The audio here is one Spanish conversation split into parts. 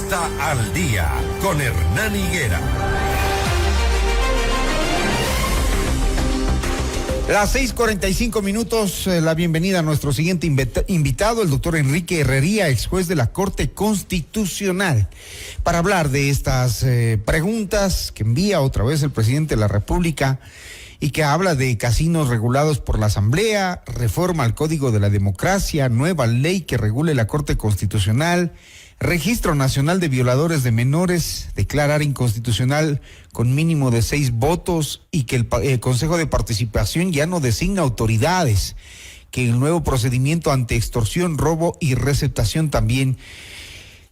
Costa al Día con Hernán Higuera. Las 6:45, la bienvenida a nuestro siguiente invitado, el doctor Enrique Herrería, ex juez de la Corte Constitucional, para hablar de estas preguntas que envía otra vez el presidente de la República y que habla de casinos regulados por la Asamblea, reforma al Código de la Democracia, nueva ley que regule la Corte Constitucional, Registro Nacional de Violadores de Menores, declarar inconstitucional con mínimo de 6 votos y que el Consejo de Participación ya no designa autoridades, que el nuevo procedimiento ante extorsión, robo y receptación también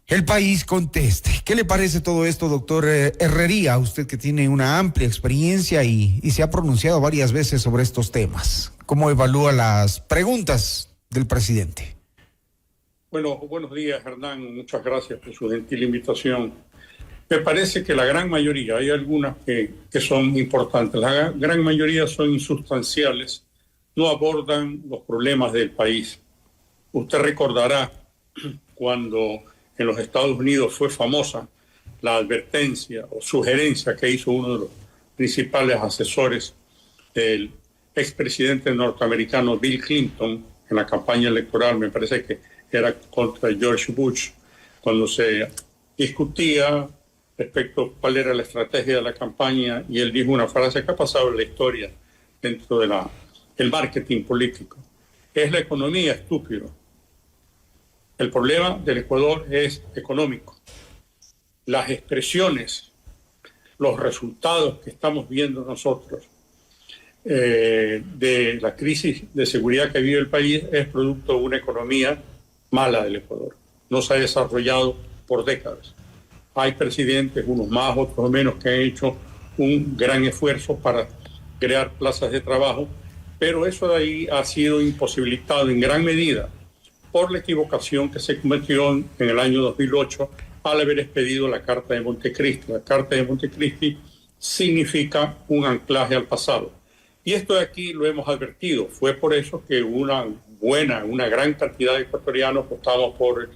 el país conteste. ¿Qué le parece todo esto, doctor Herrería? Usted que tiene una amplia experiencia y se ha pronunciado varias veces sobre estos temas. ¿Cómo evalúa las preguntas del presidente? Bueno, buenos días, Hernán. Muchas gracias por su gentil invitación. Me parece que la gran mayoría, hay algunas que son importantes, la gran mayoría son insustanciales, no abordan los problemas del país. Usted recordará cuando en los Estados Unidos fue famosa la advertencia o sugerencia que hizo uno de los principales asesores del expresidente norteamericano Bill Clinton en la campaña electoral, me parece que era contra George Bush, cuando se discutía respecto a cuál era la estrategia de la campaña, y él dijo una frase que ha pasado en la historia dentro del marketing político: es la economía, estúpido. El problema del Ecuador es económico. Las expresiones, los resultados que estamos viendo nosotros de la crisis de seguridad que vive el país es producto de una economía mala del Ecuador. No se ha desarrollado por décadas. Hay presidentes, unos más, otros menos, que han hecho un gran esfuerzo para crear plazas de trabajo, pero eso de ahí ha sido imposibilitado en gran medida por la equivocación que se cometió en el año 2008 al haber expedido la Carta de Montecristi. La Carta de Montecristi significa un anclaje al pasado. Y esto de aquí lo hemos advertido. Fue por eso que una gran cantidad de ecuatorianos votamos por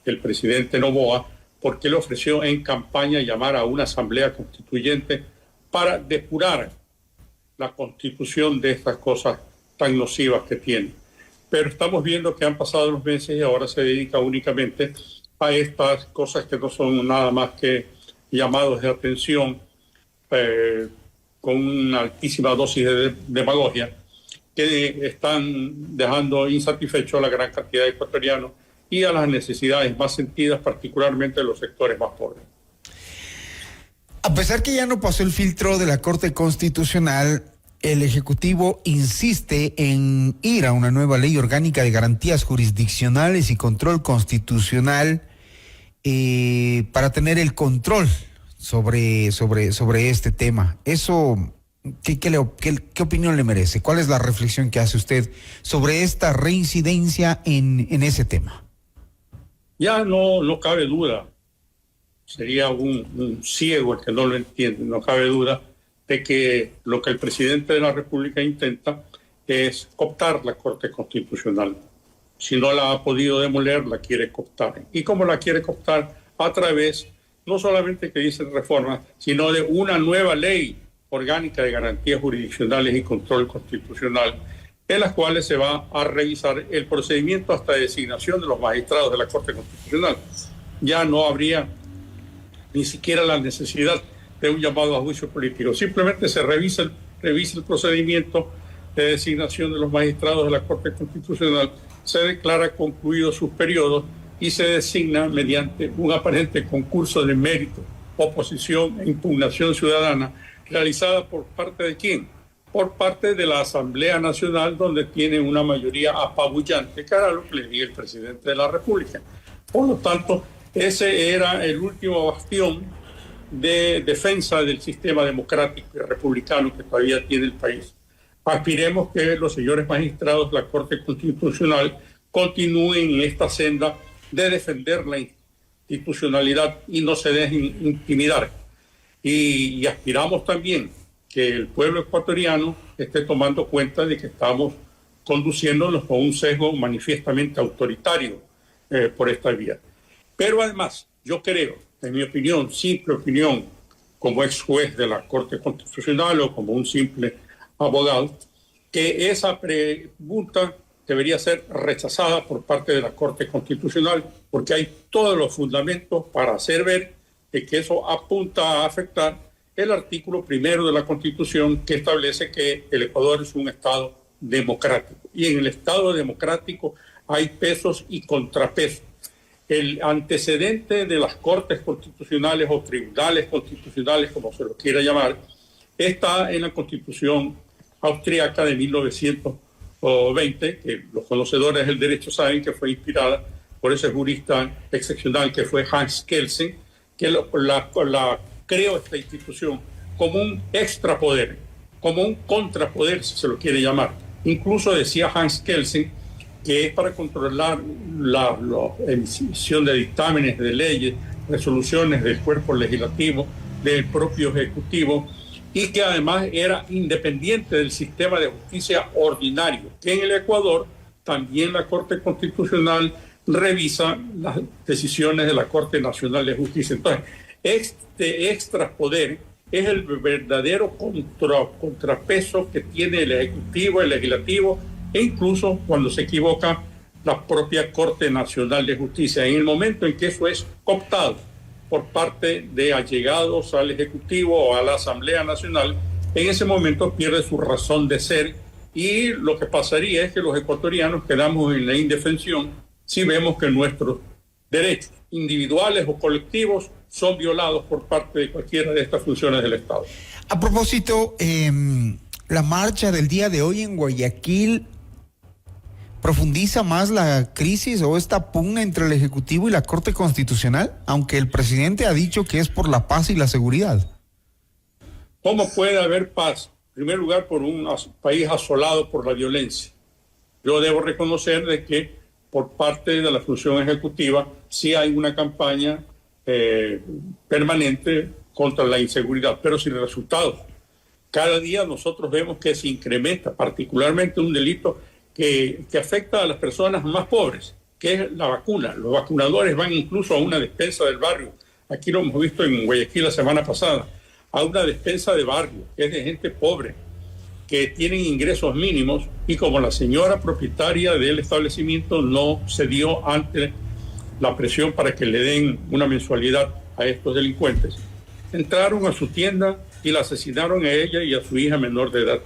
el presidente Noboa, porque le ofreció en campaña llamar a una asamblea constituyente para depurar la constitución de estas cosas tan nocivas que tiene. Pero estamos viendo que han pasado los meses y ahora se dedica únicamente a estas cosas que no son nada más que llamados de atención con una altísima dosis de demagogia, que están dejando insatisfecho a la gran cantidad de ecuatorianos y a las necesidades más sentidas, particularmente de los sectores más pobres. A pesar que ya no pasó el filtro de la Corte Constitucional, el Ejecutivo insiste en ir a una nueva ley orgánica de garantías jurisdiccionales y control constitucional para tener el control sobre este tema. Eso, ¿qué opinión le merece? ¿Cuál es la reflexión que hace usted sobre esta reincidencia en ese tema? Ya no cabe duda, sería un ciego el que no lo entiende, no cabe duda de que lo que el presidente de la República intenta es cooptar la Corte Constitucional. Si no la ha podido demoler, la quiere cooptar. ¿Y cómo la quiere cooptar? A través, no solamente que dicen reformas, sino de una nueva ley orgánica de garantías jurisdiccionales y control constitucional, en las cuales se va a revisar el procedimiento hasta designación de los magistrados de la Corte Constitucional. Ya no habría ni siquiera la necesidad de un llamado a juicio político. Simplemente se revisa el procedimiento de designación de los magistrados de la Corte Constitucional, se declara concluidos sus periodos y se designa mediante un aparente concurso de mérito, oposición e impugnación ciudadana, realizada por parte de ¿quién? Por parte de la Asamblea Nacional, donde tiene una mayoría apabullante, que era lo que le diga el presidente de la República. Por lo tanto, ese era el último bastión de defensa del sistema democrático y republicano que todavía tiene el país. Aspiremos que los señores magistrados de la Corte Constitucional continúen en esta senda de defender la institucionalidad y no se dejen intimidar. Y aspiramos también que el pueblo ecuatoriano esté tomando cuenta de que estamos conduciéndonos con un sesgo manifiestamente autoritario por esta vía. Pero además, yo creo, en mi opinión, simple opinión, como ex juez de la Corte Constitucional o como un simple abogado, que esa pregunta debería ser rechazada por parte de la Corte Constitucional, porque hay todos los fundamentos para hacer ver que eso apunta a afectar el artículo 1 de la Constitución, que establece que el Ecuador es un Estado democrático. Y en el Estado democrático hay pesos y contrapesos. El antecedente de las Cortes Constitucionales o Tribunales Constitucionales, como se lo quiera llamar, está en la Constitución austríaca de 1920, que los conocedores del derecho saben que fue inspirada por ese jurista excepcional que fue Hans Kelsen, que creó esta institución como un extrapoder, como un contrapoder, si se lo quiere llamar. Incluso decía Hans Kelsen que es para controlar la emisión de dictámenes de leyes, resoluciones del cuerpo legislativo, del propio ejecutivo, y que además era independiente del sistema de justicia ordinario, que en el Ecuador también la Corte Constitucional revisa las decisiones de la Corte Nacional de Justicia. Entonces, este extrapoder es el verdadero contrapeso que tiene el Ejecutivo, el Legislativo, e incluso cuando se equivoca la propia Corte Nacional de Justicia. En el momento en que eso es cooptado por parte de allegados al Ejecutivo o a la Asamblea Nacional, en ese momento pierde su razón de ser, y lo que pasaría es que los ecuatorianos quedamos en la indefensión si vemos que nuestros derechos individuales o colectivos son violados por parte de cualquiera de estas funciones del Estado. A propósito, la marcha del día de hoy en Guayaquil profundiza más la crisis o esta pugna entre el Ejecutivo y la Corte Constitucional, aunque el presidente ha dicho que es por la paz y la seguridad. ¿Cómo puede haber paz? En primer lugar, por un país asolado por la violencia. Yo debo reconocer de que por parte de la función ejecutiva sí hay una campaña permanente contra la inseguridad, pero sin resultados. Cada día nosotros vemos que se incrementa, particularmente un delito que afecta a las personas más pobres, que es la vacuna. Los vacunadores van incluso a una despensa del barrio. Aquí lo hemos visto en Guayaquil la semana pasada, a una despensa de barrio, que es de gente pobre, que tienen ingresos mínimos, y como la señora propietaria del establecimiento no cedió ante la presión para que le den una mensualidad a estos delincuentes, entraron a su tienda y la asesinaron a ella y a su hija menor de edad.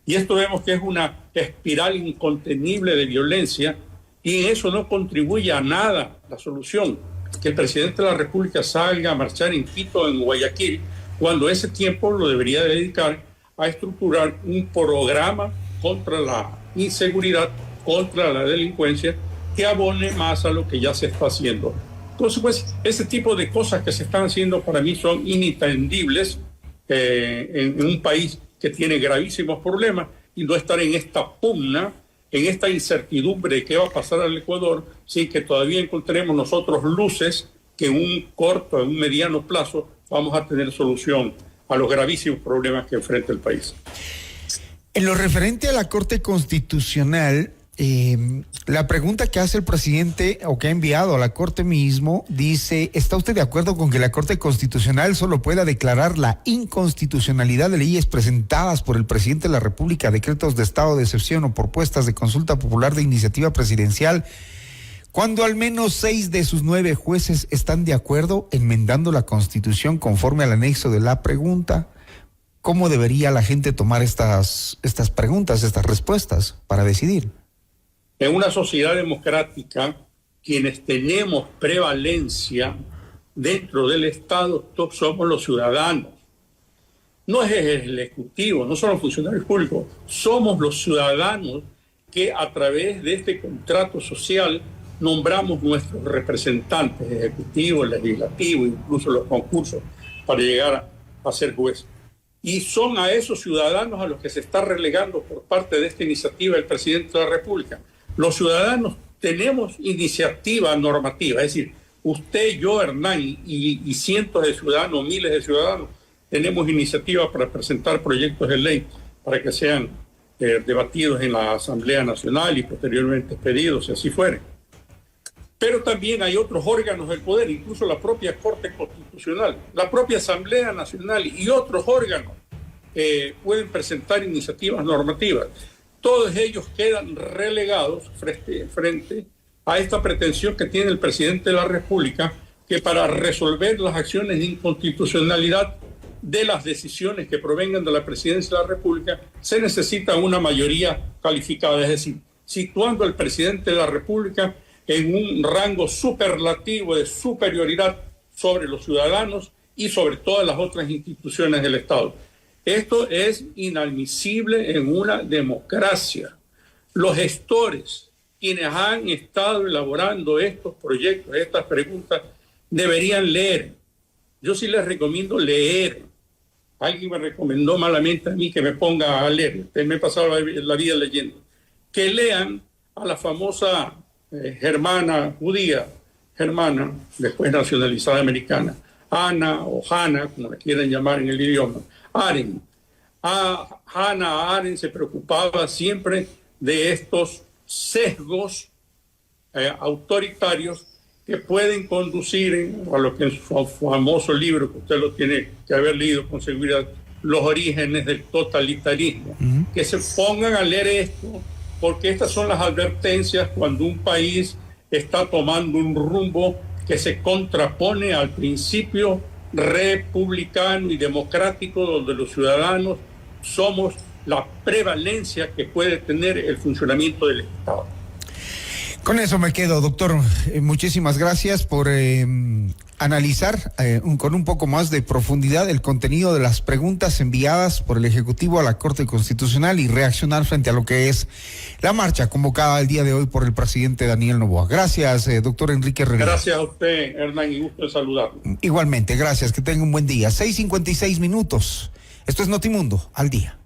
Y esto vemos que es una espiral incontenible de violencia, y en eso no contribuye a nada la solución, que el presidente de la República salga a marchar en Quito, en Guayaquil, cuando ese tiempo lo debería dedicar a estructurar un programa contra la inseguridad, contra la delincuencia, que abone más a lo que ya se está haciendo. Entonces, pues, ese tipo de cosas que se están haciendo para mí son inentendibles en un país que tiene gravísimos problemas, y no estar en esta pugna, en esta incertidumbre de qué va a pasar al Ecuador, sin que todavía encontremos nosotros luces que en un corto, en un mediano plazo, vamos a tener solución a los gravísimos problemas que enfrenta el país. En lo referente a la Corte Constitucional, la pregunta que hace el presidente o que ha enviado a la Corte mismo dice: ¿está usted de acuerdo con que la Corte Constitucional solo pueda declarar la inconstitucionalidad de leyes presentadas por el presidente de la República, decretos de estado de excepción o propuestas de consulta popular de iniciativa presidencial, cuando al menos 6 de sus 9 jueces están de acuerdo enmendando la Constitución conforme al anexo de la pregunta? ¿Cómo debería la gente tomar estas preguntas, estas respuestas para decidir? En una sociedad democrática, quienes tenemos prevalencia dentro del Estado somos los ciudadanos. No es el Ejecutivo, no son los funcionarios públicos, somos los ciudadanos que a través de este contrato social nombramos nuestros representantes ejecutivos, legislativos, incluso los concursos para llegar a ser juez. Y son a esos ciudadanos a los que se está relegando por parte de esta iniciativa del presidente de la República. Los ciudadanos tenemos iniciativa normativa, es decir, usted, yo, Hernán y cientos de ciudadanos, miles de ciudadanos, tenemos iniciativa para presentar proyectos de ley para que sean debatidos en la Asamblea Nacional y posteriormente pedidos, si así fuere. Pero también hay otros órganos del poder, incluso la propia Corte Constitucional, la propia Asamblea Nacional y otros órganos pueden presentar iniciativas normativas. Todos ellos quedan relegados frente a esta pretensión que tiene el presidente de la República, que para resolver las acciones de inconstitucionalidad de las decisiones que provengan de la presidencia de la República, se necesita una mayoría calificada, es decir, situando al presidente de la República en un rango superlativo de superioridad sobre los ciudadanos y sobre todas las otras instituciones del Estado. Esto es inadmisible en una democracia. Los gestores, quienes han estado elaborando estos proyectos, estas preguntas, deberían leer. Yo sí les recomiendo leer. Alguien me recomendó malamente a mí que me ponga a leer. Usted me ha pasado la vida leyendo. Que lean a la famosa germana judía, germana, después nacionalizada americana, Ana o Hannah, como la quieran llamar en el idioma, Arendt. Hannah Arendt se preocupaba siempre de estos sesgos autoritarios que pueden conducir a lo que en su famoso libro, que usted lo tiene que haber leído con seguridad, Los orígenes del totalitarismo. Que se pongan a leer esto, porque estas son las advertencias cuando un país está tomando un rumbo que se contrapone al principio republicano y democrático, donde los ciudadanos somos la prevalencia que puede tener el funcionamiento del Estado. Con eso me quedo, doctor. Muchísimas gracias por analizar con un poco más de profundidad el contenido de las preguntas enviadas por el Ejecutivo a la Corte Constitucional y reaccionar frente a lo que es la marcha convocada el día de hoy por el presidente Daniel Noboa. Gracias, doctor Enrique Herrería. Gracias a usted, Hernán, y gusto de saludarlo. Igualmente, gracias. Que tenga un buen día. 6:56 minutos. Esto es Notimundo al día.